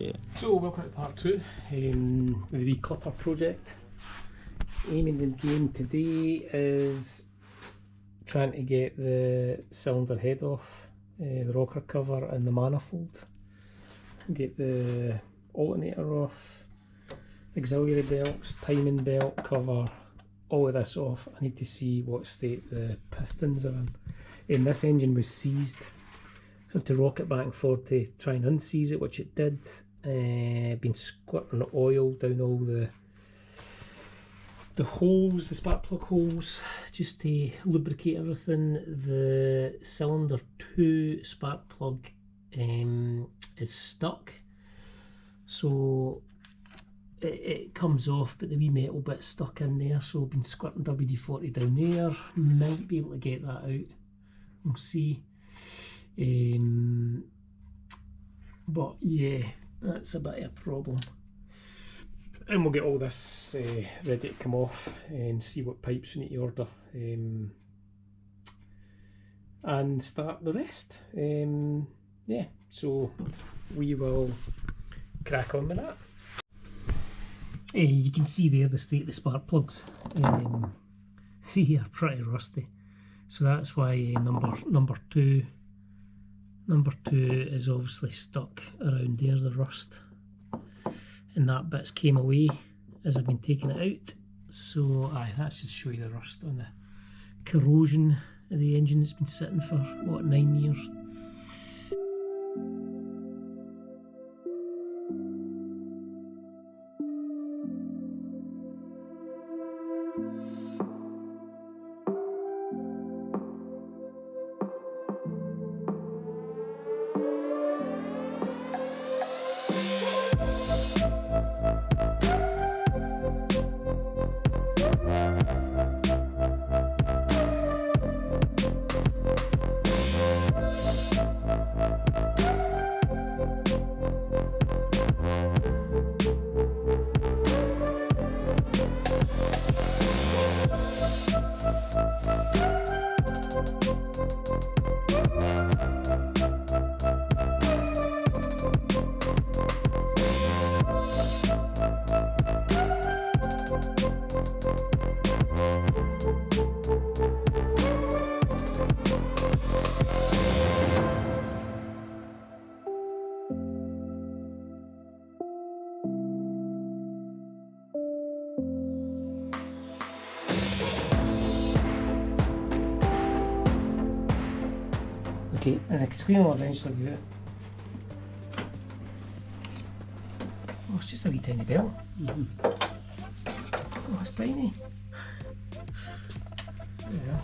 Yeah. So welcome to part 2 with the wee clipper project. Aim in the game today is trying to get the cylinder head off, the rocker cover and the manifold. Get the alternator off, auxiliary belts, timing belt cover, all of this off. I need to see what state the pistons are in. And this engine was seized, so to rock it back and forth to try and unseize it, which it did. Been squirting oil down all the holes, the spark plug holes, just to lubricate everything. The cylinder 2 spark plug is stuck, so it comes off, but the wee metal bit's stuck in there, so I've been squirting WD-40 down there. Might be able to get that out, we'll see. But yeah, that's a bit of a problem. And we'll get all this ready to come off and see what pipes we need to order and start the rest. Yeah, so we will crack on with that. You can see there the state of the spark plugs. They are pretty rusty, so that's why number two is obviously stuck around there, the rust, and that bit's came away as I've been taking it out. So that should show you the rust on the corrosion of the engine that's been sitting for what, 9 years. Okay, and the screen will eventually do it. Oh, it's just a wee tiny belt. Oh, it's tiny. Yeah.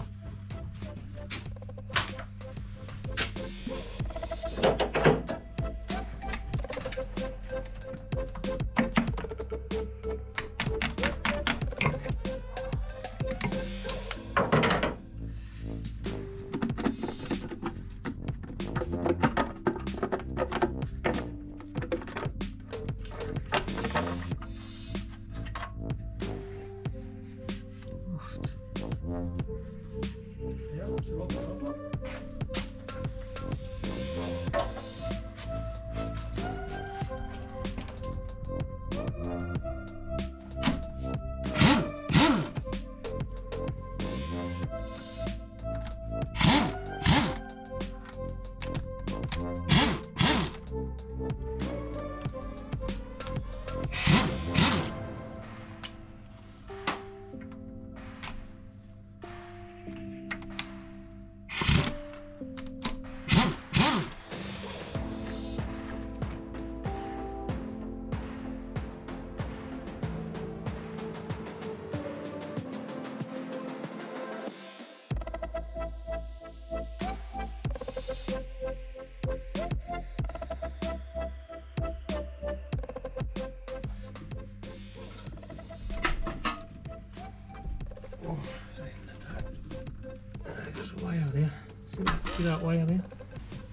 There's a wire there. See that wire there?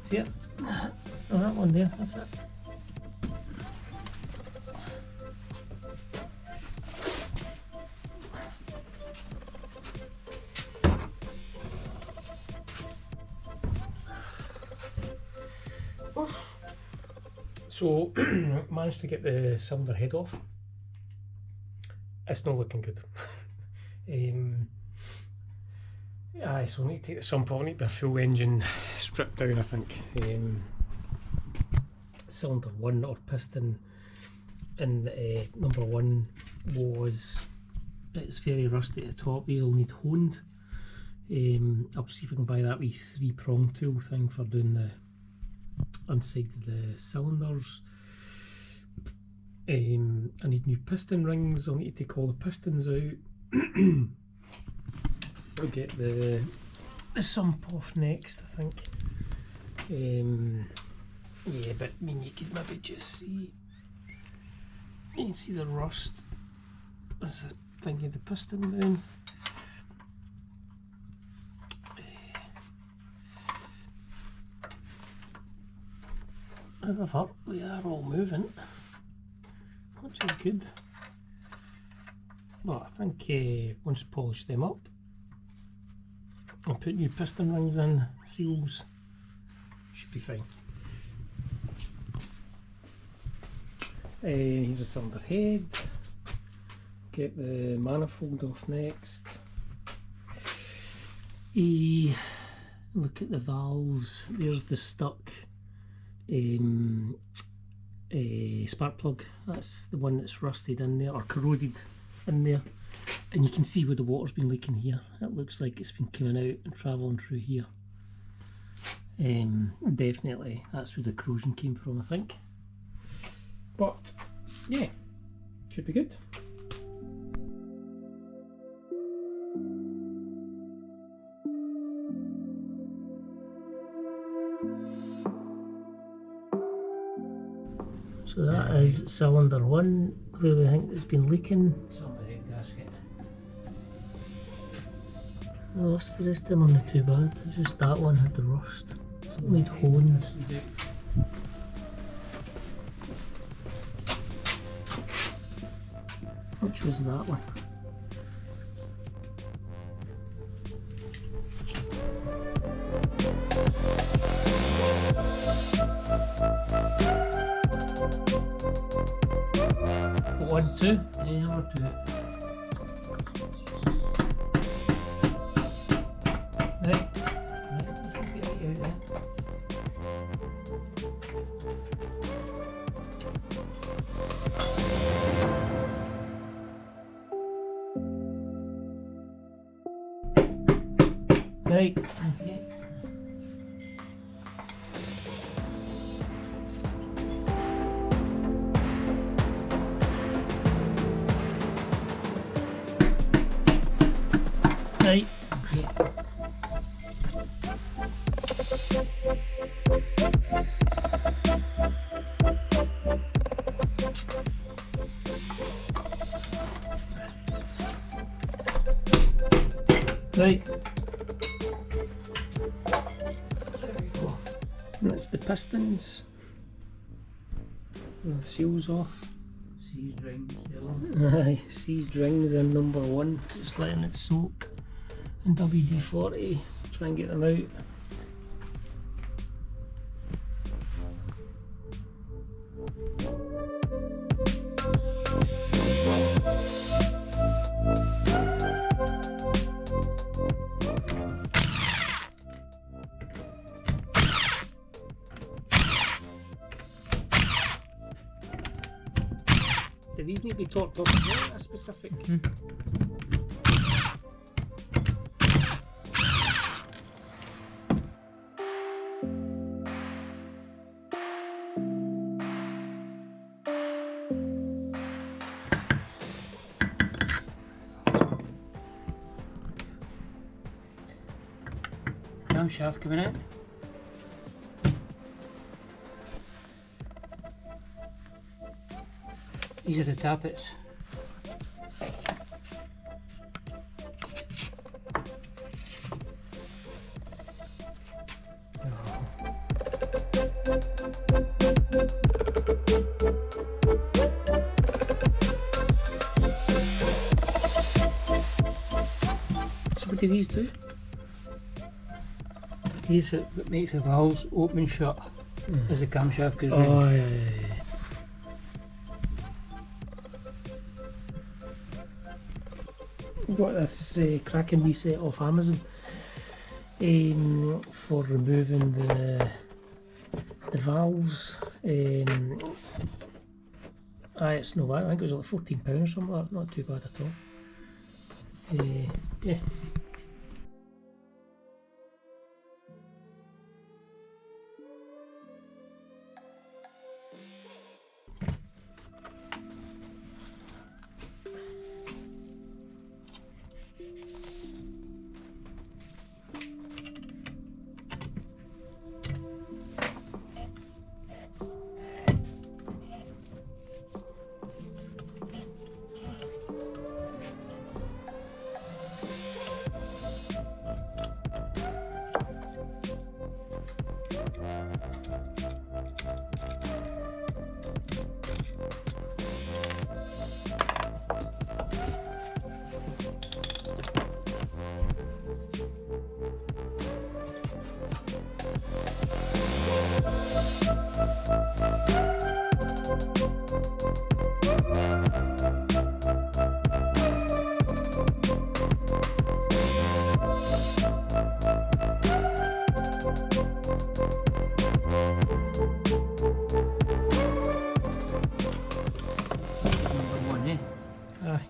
See it? Oh, that one there, that's it. So managed to get the cylinder head off. It's not looking good. So I need to take the sump off. I need to be a full engine stripped down, I think. Cylinder 1 or piston in number 1 it's very rusty at the top. These will need honed. I'll see if I can buy that wee 3-prong tool thing for doing the inside of the cylinders. I need new piston rings. I'll need to take all the pistons out. I'll get the sump off next, I think. Yeah, but I mean, you could maybe just see, you can see the rust as a thing of the piston down. However, we are all moving, which is good. But I think once we polish them up and put new piston rings in, seals, should be fine. Here's a cylinder head. Get the manifold off next. Look at the valves. There's the stuck spark plug. That's the one that's rusted in there or corroded in there, and you can see where the water's been leaking here. It looks like it's been coming out and travelling through here. Definitely that's where the corrosion came from, I think. But yeah, should be good. So that is cylinder 1, where we think it's been leaking. Cylinder head gasket. The rest of them are not too bad, it's just that one had the rust. So it need honed. Which was that one? One, two? Yeah, number 2. Right. Right, get it out then. Right, okay. Right, okay. Right. And that's the pistons. The seals off. Seized rings, Aye, seized rings in number 1, just letting it soak. And WD-40, try and get them out. Do these need to be torqued off as well, a specific? Camshaft coming in. These are the tappets. So what do these do? These are what makes the valves open and shut as the camshaft goes round. Oh, yeah. got this cracking reset off Amazon for removing the valves. It's no bad. I think it was like £14 or something like that. Not too bad at all. Yeah. Aye.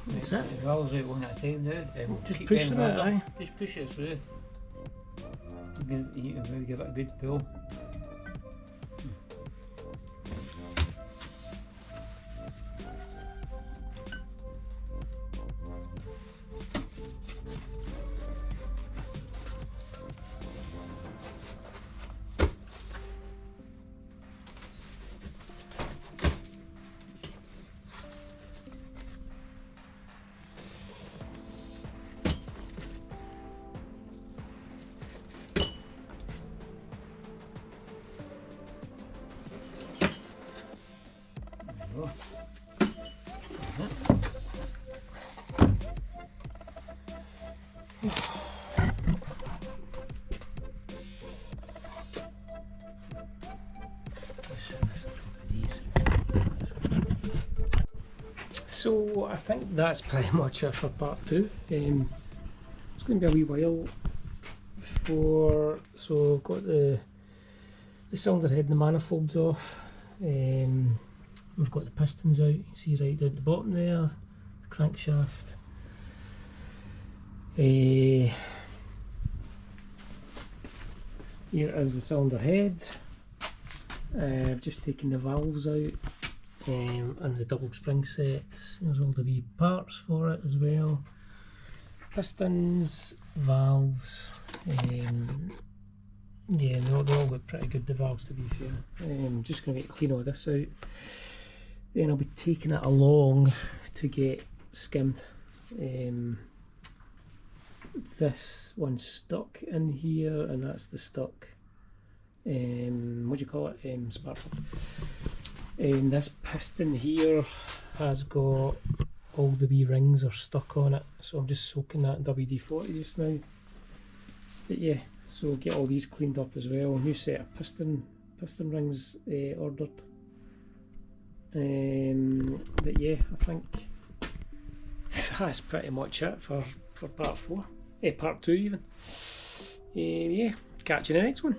That's it. The valves out one at a time now. Just push them out, aye. Just push it through. You can maybe give it a good pull. There you go. So I think that's pretty much it for part 2. It's going to be a wee while before, so got the cylinder head and the manifolds off. We've got the pistons out, you can see right down at the bottom there, the crankshaft. Here is the cylinder head. I've just taken the valves out and the double spring sets. There's all the wee parts for it as well. Pistons, valves. Yeah, they all look pretty good, the valves, to be fair. I'm just going to get clean all this out. Then I'll be taking it along to get skimmed. This one's stuck in here, and that's the stuck, what do you call it, spark plug. This piston here has got all the wee rings are stuck on it, so I'm just soaking that in WD-40 just now. But yeah, so get all these cleaned up as well. New set of piston rings ordered. But yeah, I think that's pretty much it for part 4. Part 2 even. Yeah, catch you in the next one.